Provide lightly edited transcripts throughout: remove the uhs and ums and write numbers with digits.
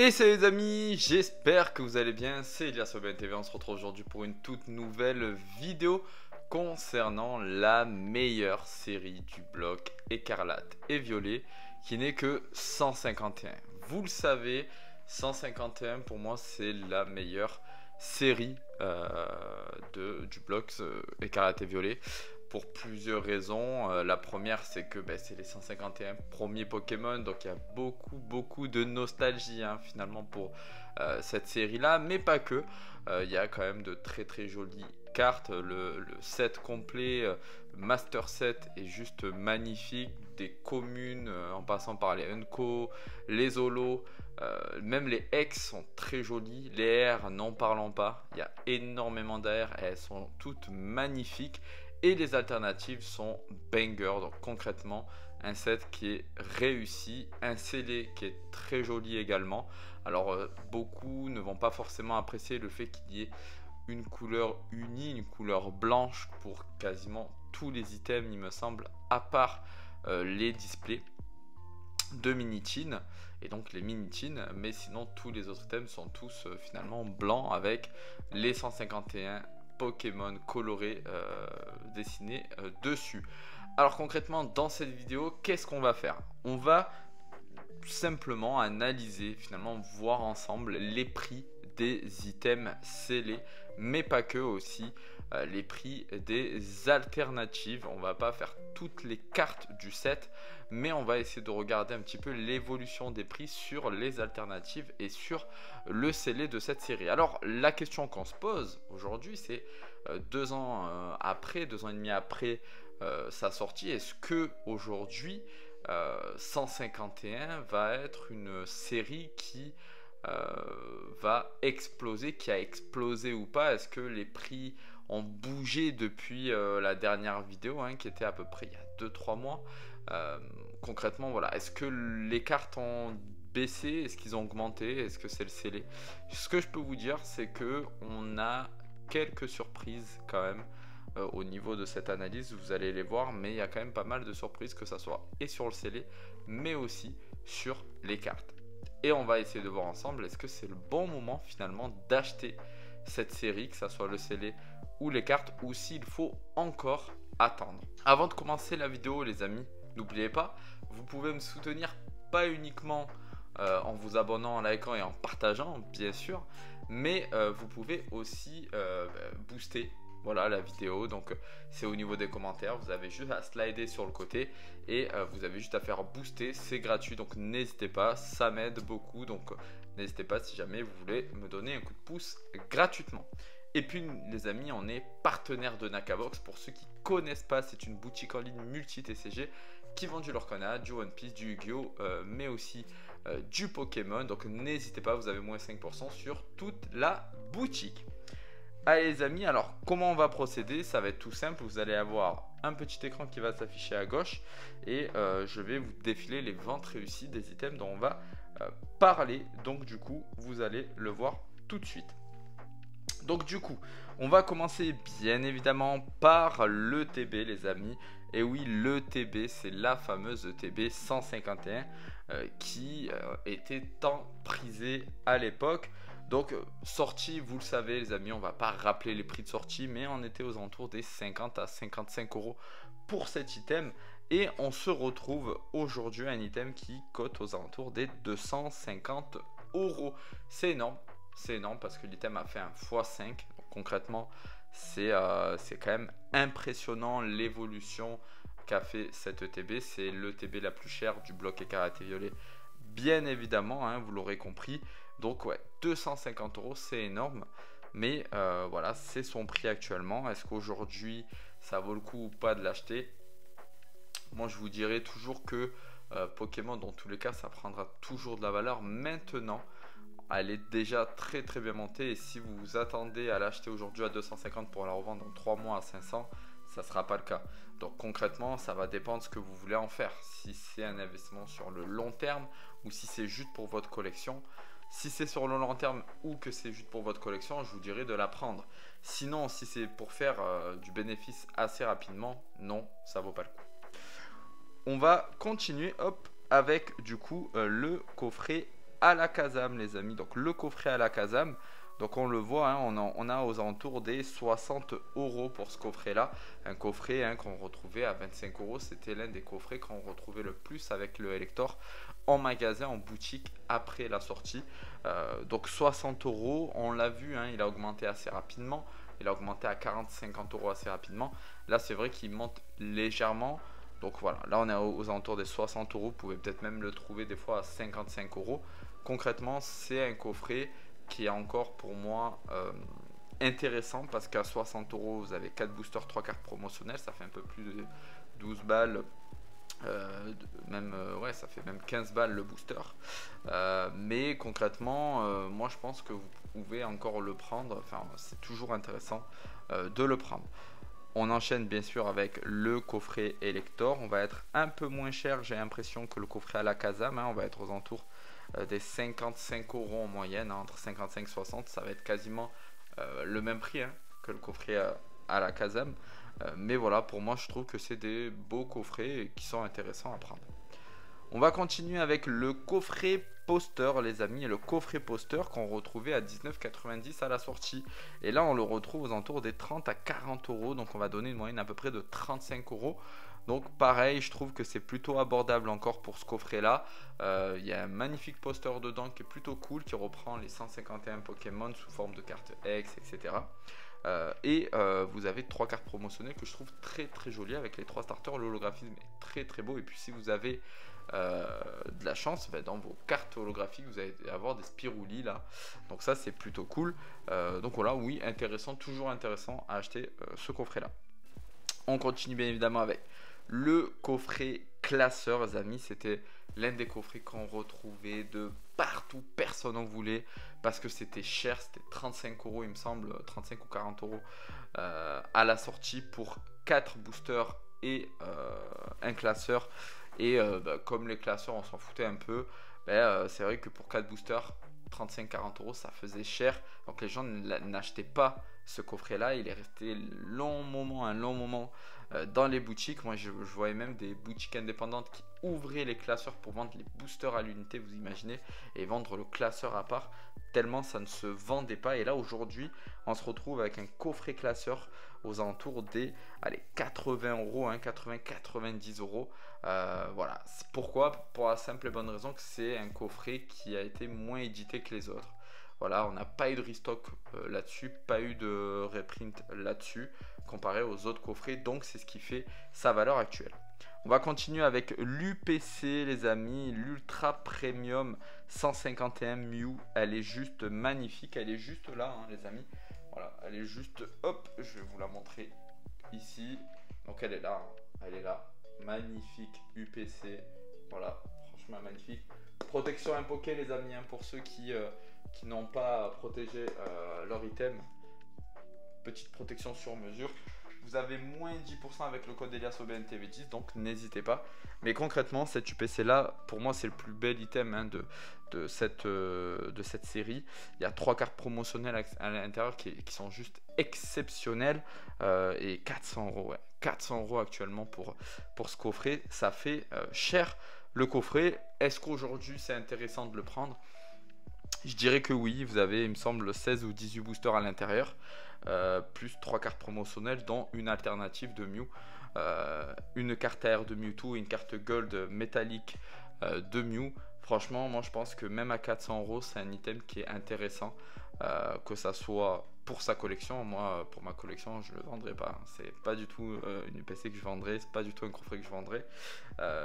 Et salut les amis, j'espère que vous allez bien, c'est Elias sur BNTV, on se retrouve aujourd'hui pour une toute nouvelle vidéo concernant la meilleure série du bloc Écarlate et Violet qui n'est que 151. Vous le savez, 151 pour moi c'est la meilleure série du bloc Écarlate et Violet. Pour plusieurs raisons. La première, c'est que c'est les 151 premiers Pokémon, donc il y a beaucoup de nostalgie finalement pour cette série-là, mais pas que. Il y a quand même de très jolies cartes. Le set complet, Master Set, est juste magnifique. Des communes, en passant par les Unco, les Holos, même les X sont très jolis. Les R, n'en parlons pas. Il y a énormément d'AR et elles sont toutes magnifiques. Et les alternatives sont banger, donc concrètement un set qui est réussi, un scellé qui est très joli également. Alors beaucoup ne vont pas forcément apprécier le fait qu'il y ait une couleur unie, une couleur blanche pour quasiment tous les items il me semble, à part les displays de Minitin et donc les Minitin, mais sinon tous les autres items sont tous finalement blancs avec les 151 Pokémon colorés dessinés dessus. Alors concrètement dans cette vidéo, qu'est-ce qu'on va faire? On va simplement analyser, finalement voir ensemble les prix des items scellés, mais pas que, aussi les prix des alternatives. On va pas faire toutes les cartes du set, mais on va essayer de regarder un petit peu l'évolution des prix sur les alternatives et sur le scellé de cette série. Alors la question qu'on se pose aujourd'hui, c'est 2 ans après, 2 ans et demi après sa sortie, est-ce que aujourd'hui 151 va être une série qui va exploser, qui a explosé ou pas? Est-ce que les prix ont bougé depuis la dernière vidéo qui était à peu près il y a 2-3 mois? Concrètement voilà, est-ce que les cartes ont baissé? Est-ce qu'ils ont augmenté? Est-ce que c'est le scellé? Ce que je peux vous dire, c'est que on a quelques surprises quand même au niveau de cette analyse, vous allez les voir, mais il y a quand même pas mal de surprises, que ça soit et sur le scellé mais aussi sur les cartes. Et on va essayer de voir ensemble, est-ce que c'est le bon moment finalement d'acheter cette série, que ça soit le scellé ou les cartes, ou s'il faut encore attendre. Avant de commencer la vidéo les amis, n'oubliez pas, vous pouvez me soutenir pas uniquement en vous abonnant, en likant et en partageant bien sûr, mais vous pouvez aussi booster voilà la vidéo. Donc c'est au niveau des commentaires, vous avez juste à slider sur le côté et vous avez juste à faire booster, c'est gratuit, donc n'hésitez pas, ça m'aide beaucoup, donc n'hésitez pas si jamais vous voulez me donner un coup de pouce gratuitement. Et puis les amis, on est partenaire de Nakabox. Pour ceux qui ne connaissent pas, c'est une boutique en ligne multi-TCG qui vend du Lorcana, du One Piece, du Yu-Gi-Oh, mais aussi du Pokémon. Donc n'hésitez pas, vous avez moins 5% sur toute la boutique. Allez les amis, alors comment on va procéder? Ça va être tout simple, vous allez avoir un petit écran qui va s'afficher à gauche et je vais vous défiler les ventes réussies des items dont on va parler. Donc du coup, vous allez le voir tout de suite. Donc du coup, on va commencer bien évidemment par le TB les amis. Et oui, le TB, c'est la fameuse TB 151 qui était tant prisée à l'époque. Donc sortie, vous le savez les amis, on va pas rappeler les prix de sortie, mais on était aux alentours des 50 à 55 euros pour cet item. Et on se retrouve aujourd'hui à un item qui cote aux alentours des 250 euros. C'est énorme. C'est énorme parce que l'item a fait un x5. Donc, concrètement, c'est quand même impressionnant l'évolution qu'a fait cette ETB. C'est l'ETB la plus chère du bloc Écarlate et Violet, bien évidemment, vous l'aurez compris. Donc ouais, 250 euros, c'est énorme. Mais voilà, c'est son prix actuellement. Est-ce qu'aujourd'hui, ça vaut le coup ou pas de l'acheter? Moi, je vous dirais toujours que Pokémon, dans tous les cas, ça prendra toujours de la valeur. Maintenant, elle est déjà très bien montée, et si vous vous attendez à l'acheter aujourd'hui à 250 pour la revendre dans 3 mois à 500, ça ne sera pas le cas. Donc concrètement, ça va dépendre de ce que vous voulez en faire. Si c'est un investissement sur le long terme ou si c'est juste pour votre collection. Si c'est sur le long terme ou que c'est juste pour votre collection, je vous dirais de la prendre. Sinon, si c'est pour faire du bénéfice assez rapidement, non, ça vaut pas le coup. On va continuer, hop, avec du coup le coffret à la Kazam les amis, donc le coffret à la Kazam. Donc on le voit, hein, on a aux alentours des 60 € pour ce coffret là. Un coffret hein, qu'on retrouvait à 25 €, c'était l'un des coffrets qu'on retrouvait le plus avec le Elector en magasin, en boutique après la sortie. Donc 60 €, on l'a vu, hein, il a augmenté assez rapidement. Il a augmenté à 40-50 € assez rapidement. Là c'est vrai qu'il monte légèrement. Donc voilà, là on est aux alentours des 60 €. Vous pouvez peut-être même le trouver des fois à 55 €. Concrètement, c'est un coffret qui est encore pour moi intéressant parce qu'à 60 €, vous avez 4 boosters, 3 cartes promotionnelles. Ça fait un peu plus de 12 balles. Ouais, ça fait même 15 balles le booster. Mais concrètement, moi je pense que vous pouvez encore le prendre. Enfin, c'est toujours intéressant de le prendre. On enchaîne bien sûr avec le coffret Elector. On va être un peu moins cher, j'ai l'impression, que le coffret à la Kazam. Hein. On va être aux alentours des 55 € en moyenne, hein, entre 55 et 60. Ça va être quasiment le même prix hein, que le coffret à la Kazam. Mais voilà, pour moi, je trouve que c'est des beaux coffrets qui sont intéressants à prendre. On va continuer avec le coffret poster les amis, le coffret poster qu'on retrouvait à 19,90 à la sortie. Et là on le retrouve aux alentours des 30 à 40 €, donc on va donner une moyenne à peu près de 35 €. Donc pareil, je trouve que c'est plutôt abordable encore pour ce coffret là. Il y a un magnifique poster dedans qui est plutôt cool, qui reprend les 151 Pokémon sous forme de cartes X, etc. Vous avez 3 cartes promotionnelles que je trouve très très jolies avec les 3 starters. L'holographisme est très très beau. Et puis si vous avez de la chance, dans vos cartes holographiques vous allez avoir des Spiroulis là, donc ça c'est plutôt cool. Donc voilà, oui, intéressant, toujours intéressant à acheter ce coffret là. On continue bien évidemment avec le coffret classeur les amis. C'était l'un des coffrets qu'on retrouvait de partout, personne n'en voulait parce que c'était cher, c'était 35 € il me semble, 35 ou 40 € à la sortie pour 4 boosters et un classeur. Et comme les classeurs on s'en foutait un peu, c'est vrai que pour 4 boosters 35-40 € ça faisait cher, donc les gens n'achetaient pas ce coffret là. Il est resté un long moment dans les boutiques. Moi je voyais même des boutiques indépendantes qui ouvraient les classeurs pour vendre les boosters à l'unité, vous imaginez, et vendre le classeur à part, tellement ça ne se vendait pas. Et là aujourd'hui on se retrouve avec un coffret classeur aux alentours des 80 €, hein, 80-90 €. Voilà, pourquoi? Pour la simple et bonne raison que c'est un coffret qui a été moins édité que les autres. Voilà, on n'a pas eu de restock là-dessus, pas eu de reprint là-dessus comparé aux autres coffrets, donc c'est ce qui fait sa valeur actuelle. On va continuer avec l'UPC les amis, l'Ultra Premium 151 Mew. Elle est juste magnifique, elle est juste là hein, les amis. Voilà, elle est juste, hop, je vais vous la montrer ici. Donc elle est là, hein, elle est là. Magnifique UPC, voilà, franchement magnifique. Protection impoquée les amis, hein, pour ceux qui n'ont pas protégé leur item. Petite protection sur mesure. Vous avez moins 10% avec le code Elias au BNTV10, donc n'hésitez pas. Mais concrètement, cette UPC là, pour moi, c'est le plus bel item hein, de cette série. Il y a 3 cartes promotionnelles à l'intérieur qui sont juste exceptionnelles. Et 400 €, ouais. 400 € actuellement pour ce coffret. Ça fait cher le coffret. Est-ce qu'aujourd'hui, c'est intéressant de le prendre? Je dirais que oui. Vous avez, il me semble, 16 ou 18 boosters à l'intérieur. Plus 3 cartes promotionnelles dont une alternative de Mew, une carte AR de Mewtwo et une carte Gold métallique de Mew. Franchement moi je pense que même à 400 € c'est un item qui est intéressant, que ça soit pour sa collection. Moi pour ma collection je le vendrai pas, c'est pas du tout une UPC que je vendrai, c'est pas du tout un coffret que je vendrai,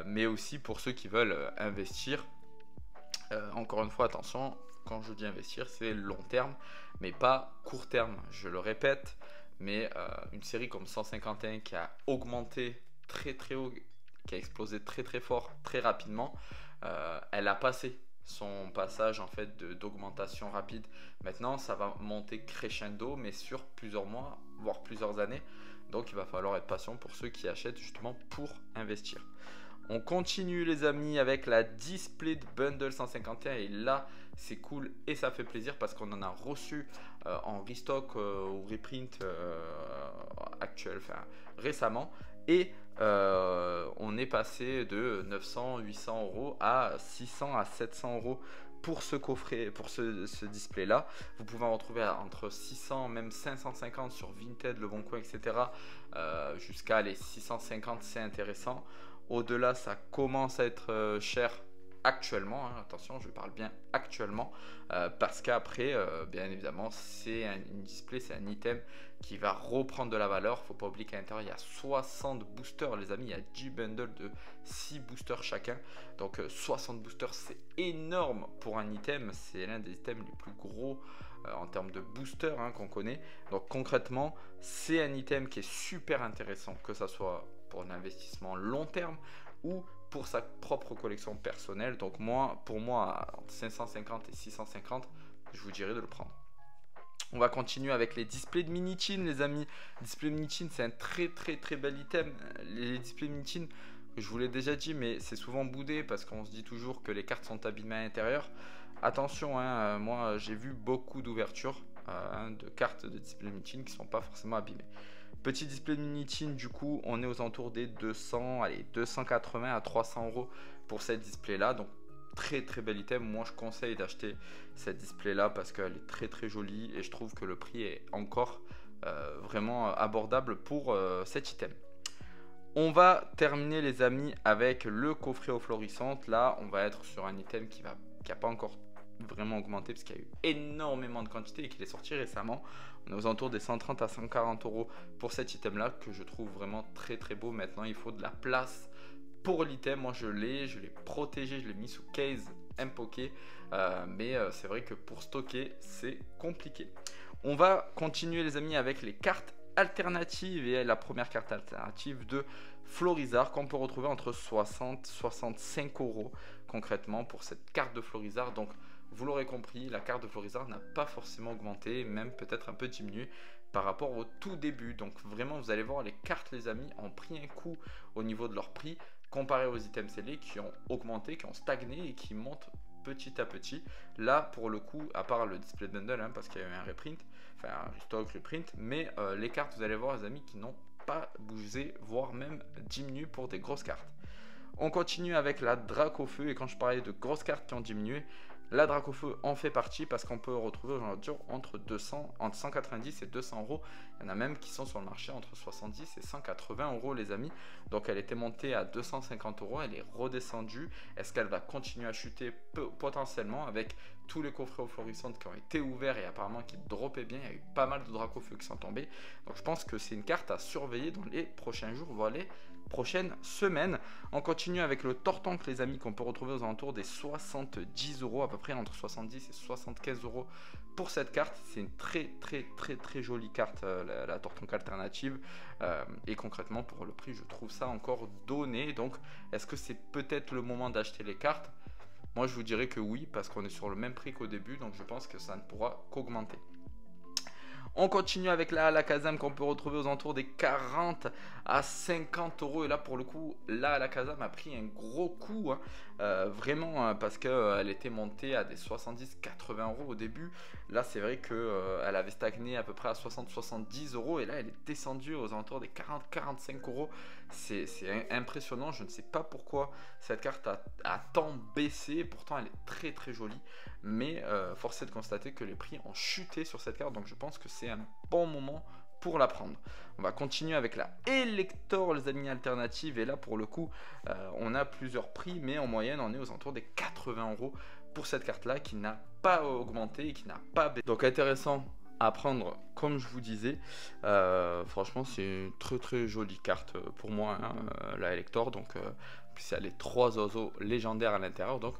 mais aussi pour ceux qui veulent investir. Encore une fois attention, quand je dis investir, c'est long terme, mais pas court terme. Je le répète, mais une série comme 151 qui a augmenté très très haut, qui a explosé très très fort, très rapidement, elle a passé son passage en fait d'augmentation rapide. Maintenant, ça va monter crescendo, mais sur plusieurs mois, voire plusieurs années. Donc, il va falloir être patient pour ceux qui achètent justement pour investir. On continue les amis avec la Display Bundle 151 et là c'est cool et ça fait plaisir parce qu'on en a reçu en restock ou reprint actuel, enfin récemment, et on est passé de 900-800 € à 600 à 700 € pour ce coffret, pour ce display là, vous pouvez en retrouver entre 600 même 550 sur Vinted, Le Bon Coin, etc. Jusqu'à les 650, c'est intéressant. Au-delà, ça commence à être cher actuellement, hein, attention, je parle bien actuellement, parce qu'après, bien évidemment, c'est un display, c'est un item qui va reprendre de la valeur. Faut pas oublier qu'à l'intérieur, il y a 60 boosters, les amis, il y a 10 bundles de 6 boosters chacun, donc 60 boosters, c'est énorme pour un item, c'est l'un des items les plus gros en termes de booster, hein, qu'on connaît. Donc concrètement, c'est un item qui est super intéressant, que ça soit pour un investissement long terme ou pour sa propre collection personnelle. Donc pour moi, entre 550 et 650, je vous dirais de le prendre. On va continuer avec les displays de Minitin, les amis. Display Minitin, c'est un très bel item. Les displays Minitin, je vous l'ai déjà dit, mais c'est souvent boudé parce qu'on se dit toujours que les cartes sont abîmées à l'intérieur. Attention, hein, moi j'ai vu beaucoup d'ouvertures de cartes de display Minitin qui ne sont pas forcément abîmées. Petit display de Minitin, du coup, on est aux alentours des 280 à 300 euros pour cette display là. Donc très bel item. Moi je conseille d'acheter cette display là parce qu'elle est très jolie et je trouve que le prix est encore vraiment abordable pour cet item. On va terminer, les amis, avec le coffret aux florissantes. Là on va être sur un item qui n'a pas encore vraiment augmenté parce qu'il y a eu énormément de quantité et qu'il est sorti récemment. On est aux alentours des 130 à 140 euros pour cet item là que je trouve vraiment très beau. Maintenant il faut de la place pour l'item. Moi je l'ai protégé, je l'ai mis sous case impoké, mais c'est vrai que pour stocker c'est compliqué. On va continuer, les amis, avec les cartes alternatives, et la première carte alternative de Florizard qu'on peut retrouver entre 60 65 euros concrètement pour cette carte de Florizard. Donc vous l'aurez compris, la carte de Florizard n'a pas forcément augmenté, même peut-être un peu diminué par rapport au tout début. Donc vraiment vous allez voir, les cartes, les amis, ont pris un coup au niveau de leur prix comparé aux items scellés qui ont augmenté, qui ont stagné et qui montent petit à petit. Là pour le coup, à part le display bundle, hein, parce qu'il y a eu un reprint, enfin un restock, reprint, mais les cartes, vous allez voir, les amis, qui n'ont pas bougé, voire même diminué pour des grosses cartes. On continue avec la Dracofeu, et quand je parlais de grosses cartes qui ont diminué, la Dracofeu en fait partie parce qu'on peut retrouver aujourd'hui entre 190 et 200 euros. Il y en a même qui sont sur le marché entre 70 et 180 euros, les amis. Donc elle était montée à 250 euros, elle est redescendue. Est-ce qu'elle va continuer à chuter? Potentiellement, avec tous les coffrets aux florissantes qui ont été ouverts et apparemment qui droppaient bien. Il y a eu pas mal de Dracofeu qui sont tombés. Donc je pense que c'est une carte à surveiller dans les prochains jours, voire les prochaines semaines. On continue avec le Tortank, les amis, qu'on peut retrouver aux alentours des 70 euros, à peu près entre 70 et 75 euros pour cette carte. C'est une très jolie carte, la Tortank alternative, et concrètement pour le prix je trouve ça encore donné. Donc est-ce que c'est peut-être le moment d'acheter les cartes? Moi je vous dirais que oui, parce qu'on est sur le même prix qu'au début, donc je pense que ça ne pourra qu'augmenter. On continue avec la Alakazam qu'on peut retrouver aux alentours des 40 à 50 euros. Et là, pour le coup, la Alakazam a pris un gros coup, hein, vraiment, parce qu'elle était montée à des 70-80 euros au début. Là, c'est vrai qu'elle avait stagné à peu près à 60-70 euros. Et là, elle est descendue aux alentours des 40-45 euros. C'est impressionnant. Je ne sais pas pourquoi cette carte a tant baissé. Pourtant, elle est très jolie. Mais force est de constater que les prix ont chuté sur cette carte. Donc, je pense que c'est un bon moment pour la prendre. On va continuer avec la Elector, les amis, alternative. Et là, pour le coup, on a plusieurs prix. Mais en moyenne, on est aux alentours des 80 euros pour cette carte-là qui n'a pas augmenté et qui n'a pas baissé. Donc, intéressant à prendre, comme je vous disais. Franchement, c'est une très jolie carte pour moi, hein, la Elector. Donc, puis il y a les 3 oiseaux légendaires à l'intérieur. Donc,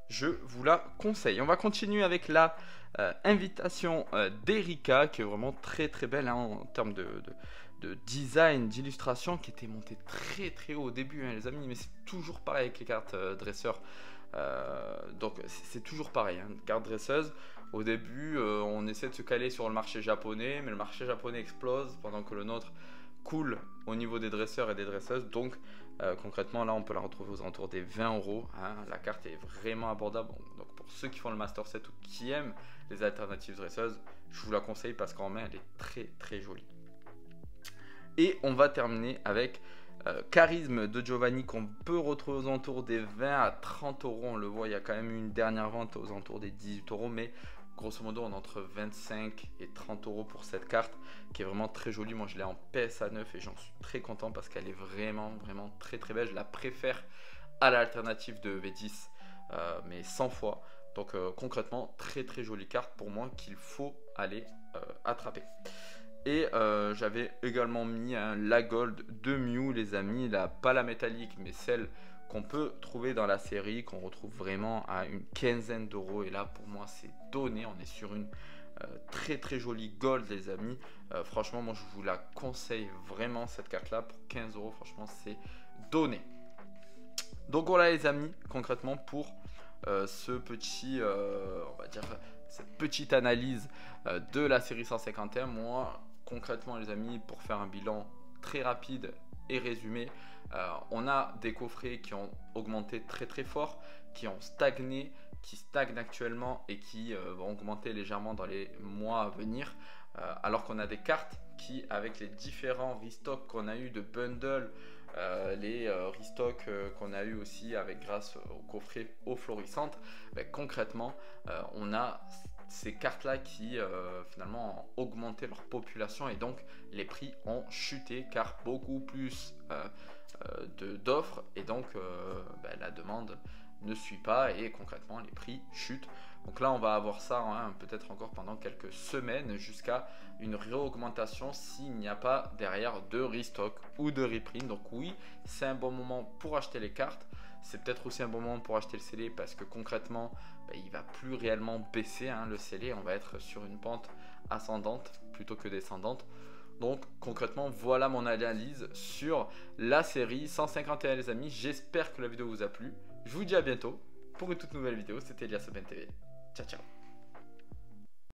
je vous la conseille. On va continuer avec la invitation d'Erika, qui est vraiment très belle, hein, en termes de design, d'illustration, qui était montée très haut au début, hein, les amis. Mais c'est toujours pareil avec les cartes dresseurs. Donc c'est toujours pareil, hein, carte dresseuse. Au début, on essaie de se caler sur le marché japonais, mais le marché japonais explose pendant que le nôtre cool au niveau des dresseurs et des dresseuses. Donc concrètement, là on peut la retrouver aux alentours des 20 euros, hein. La carte est vraiment abordable. Donc pour ceux qui font le Master Set ou qui aiment les alternatives dresseuses, je vous la conseille parce qu'en main elle est très jolie. Et on va terminer avec Charisme de Giovanni qu'on peut retrouver aux alentours des 20 à 30 euros. On le voit, il y a quand même eu une dernière vente aux alentours des 18 euros. Mais grosso modo, on est entre 25 et 30 euros pour cette carte qui est vraiment très jolie. Moi, je l'ai en PSA 9 et j'en suis très content parce qu'elle est vraiment très belle. Je la préfère à l'alternative de V10, mais 100 fois. Donc concrètement, très jolie carte pour moi qu'il faut aller attraper. Et j'avais également mis la Gold de Mew, les amis, pas la métallique, mais celle qu'on peut trouver dans la série, qu'on retrouve vraiment à une quinzaine d'euros. Et là, pour moi, c'est donné. On est sur une très jolie Gold, les amis. Franchement, moi, je vous la conseille vraiment, cette carte-là, pour 15 euros. Franchement, c'est donné. Donc voilà, les amis, concrètement, pour ce petit, on va dire, cette petite analyse de la série 151. Moi, concrètement, les amis, pour faire un bilan très rapide et résumé, on a des coffrets qui ont augmenté très fort, qui ont stagné, qui stagnent actuellement et qui vont augmenter légèrement dans les mois à venir, alors qu'on a des cartes qui, avec les différents restocks qu'on a eu de bundle, les restocks qu'on a eu aussi grâce au coffret eau florissante, concrètement on a ces cartes là qui finalement ont augmenté leur population et donc les prix ont chuté car beaucoup plus d'offres et donc la demande ne suit pas et concrètement les prix chutent. Donc là on va avoir ça peut-être encore pendant quelques semaines jusqu'à une réaugmentation s'il n'y a pas derrière de restock ou de reprint. Donc oui, c'est un bon moment pour acheter les cartes. C'est peut-être aussi un bon moment pour acheter le scellé parce que concrètement il va plus réellement baisser le scellé. On va être sur une pente ascendante plutôt que descendante. Donc concrètement voilà mon analyse sur la série 151, les amis. J'espère que la vidéo vous a plu. Je vous dis à bientôt pour une toute nouvelle vidéo. C'était Elias Ben TV. Ciao ciao.